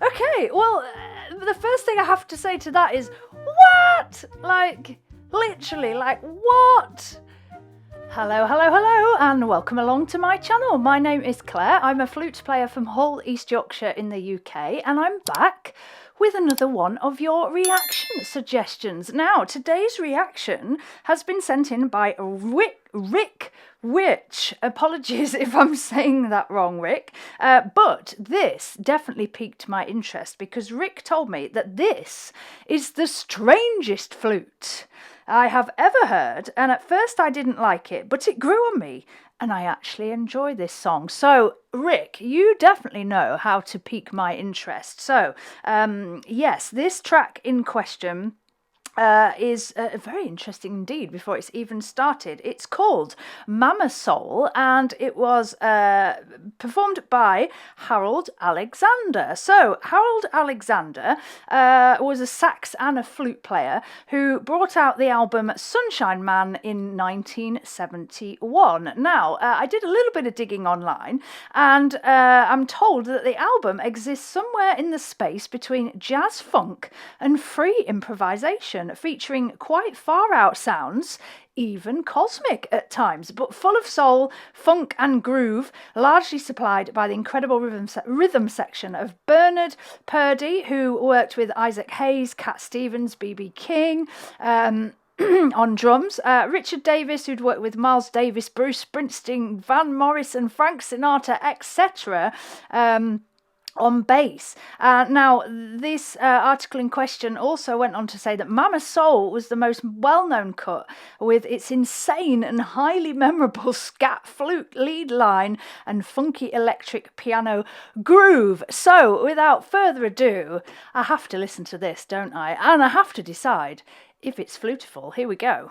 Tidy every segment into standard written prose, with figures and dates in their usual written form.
Okay, well, the first thing I have to say to that is, what? Like, literally, like, what? Hello, and welcome along to my channel. My name is Claire. I'm a flute player from Hull, East Yorkshire in the UK, and I'm back with another one of your reaction suggestions. Now, today's reaction has been sent in by Rick Witch. Apologies if I'm saying that wrong, Rick. But this definitely piqued my interest because Rick told me that this is the strangest flute I have ever heard, and at first I didn't like it, but it grew on me, and I actually enjoy this song. So, Rick, you definitely know how to pique my interest. So, yes, this track in question is very interesting indeed before it's even started. It's called Mama Soul, and it was performed by Harold Alexander. So Harold Alexander was a sax and a flute player who brought out the album Sunshine Man in 1971. Now, I did a little bit of digging online, and I'm told that the album exists somewhere in the space between jazz funk and free improvisation, featuring quite far out sounds, even cosmic at times, but full of soul, funk and groove, largely supplied by the incredible rhythm section of Bernard Purdie, who worked with Isaac Hayes, Cat Stevens, B.B. King, on drums, Richard Davis, who'd worked with Miles Davis, Bruce Springsteen, Van Morrison, Frank Sinatra, etc., on bass. Now, this article in question also went on to say that Mama Soul was the most well-known cut, with its insane and highly memorable scat flute lead line and funky electric piano groove. So, without further ado, I have to listen to this, don't I? And I have to decide if it's Flutifull. Here we go.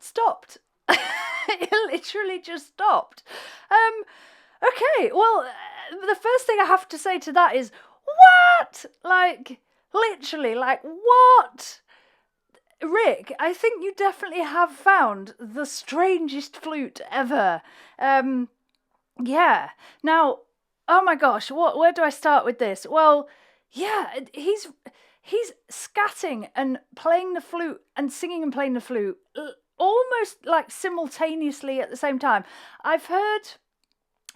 stopped. It literally just stopped. Okay, well, the first thing I have to say to that is, what? Like, literally, like, what? Rick, I think you definitely have found the strangest flute ever. Yeah. Now, oh my gosh, where do I start with this? Well, yeah, he's scatting and playing the flute and singing and playing the flute almost like simultaneously at the same time. I've heard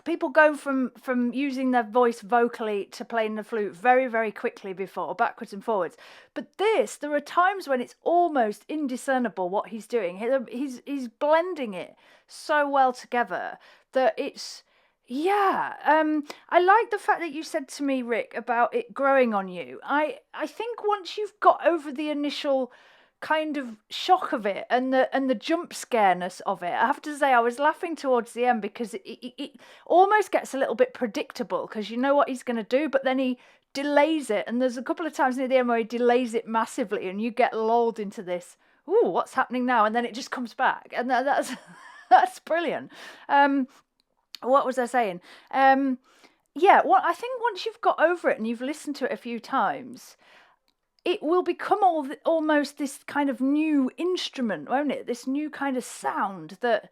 people go from using their voice vocally to playing the flute very, very quickly before, backwards and forwards. But there are times when it's almost indiscernible what he's doing. He's blending it so well together that it's, yeah. I like the fact that you said to me, Rick, about it growing on you. I think once you've got over the initial kind of shock of it and the jump scareness of it, I have to say I was laughing towards the end because it almost gets a little bit predictable because you know what he's going to do, but then he delays it, and there's a couple of times near the end where he delays it massively and you get lulled into this, ooh, what's happening now, and then it just comes back, and that's that's brilliant. What was I saying? Yeah, well, I think once you've got over it and you've listened to it a few times, it will become almost this kind of new instrument, won't it? This new kind of sound that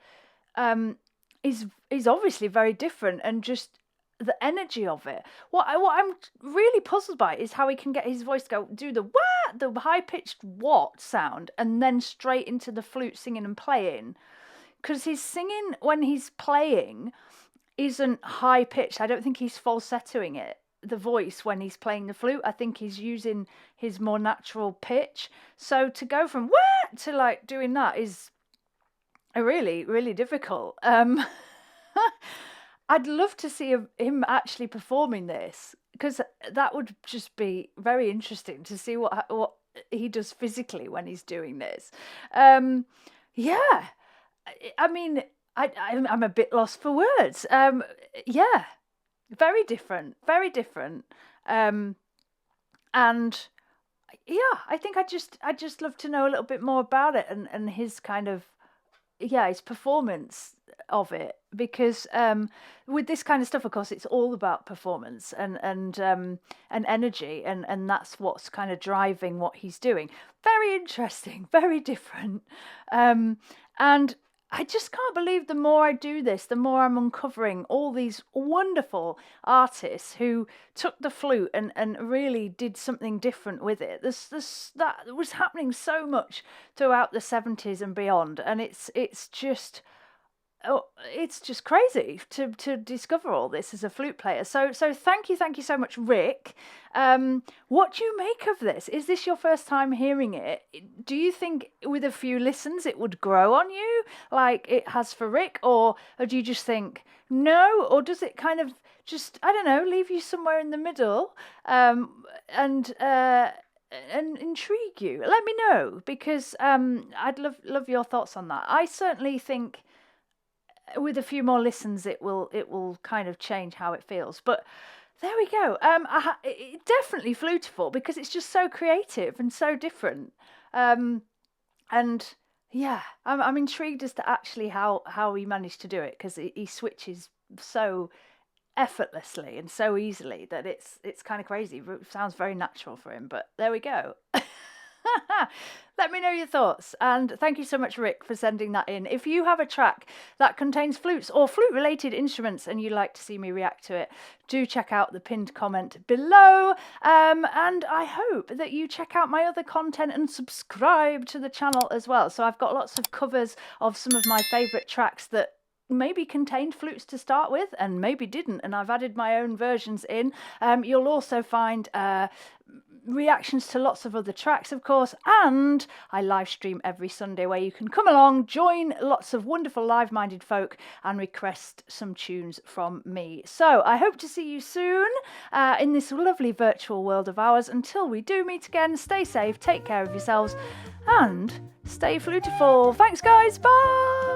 is obviously very different, and just the energy of it. What I'm really puzzled by is how he can get his voice to do the what, the high pitched what sound, and then straight into the flute singing and playing. Because his singing when he's playing isn't high pitched. I don't think he's falsettoing it, the voice, when he's playing the flute. I think he's using his more natural pitch. So to go from what to like doing that is really, really difficult. I'd love to see him actually performing this, because that would just be very interesting to see what he does physically when he's doing this. Yeah, I mean, I'm a bit lost for words. Yeah, very different, very different. And yeah, I think I just love to know a little bit more about it and his kind of, yeah, his performance of it, because with this kind of stuff, of course, it's all about performance and energy, and that's what's kind of driving what he's doing. Very interesting, very different, and I just can't believe the more I do this, the more I'm uncovering all these wonderful artists who took the flute and really did something different with it. That was happening so much throughout the 70s and beyond, and it's just crazy to discover all this as a flute player. So thank you so much, Rick. What do you make of this? Is this your first time hearing it? Do you think with a few listens it would grow on you like it has for Rick, or do you just think no, or does it kind of just, I don't know, leave you somewhere in the middle, and intrigue you? Let me know, because I'd love your thoughts on that. I certainly think with a few more listens it will kind of change how it feels, but there we go. Definitely Flutifull, because it's just so creative and so different, and yeah, I'm intrigued as to actually how he managed to do it, because he switches so effortlessly and so easily that it's kind of crazy. It sounds very natural for him, but there we go. Let me know your thoughts, and thank you so much, Rick, for sending that in. If you have a track that contains flutes or flute-related instruments and you'd like to see me react to it, do check out the pinned comment below, and I hope that you check out my other content and subscribe to the channel as well. So I've got lots of covers of some of my favourite tracks that maybe contained flutes to start with and maybe didn't, and I've added my own versions in. You'll also find reactions to lots of other tracks, of course, and I live stream every Sunday where you can come along, join lots of wonderful live-minded folk and request some tunes from me. So I hope to see you soon in this lovely virtual world of ours. Until we do meet again, stay safe, take care of yourselves, and stay Flutifull. Thanks guys, bye!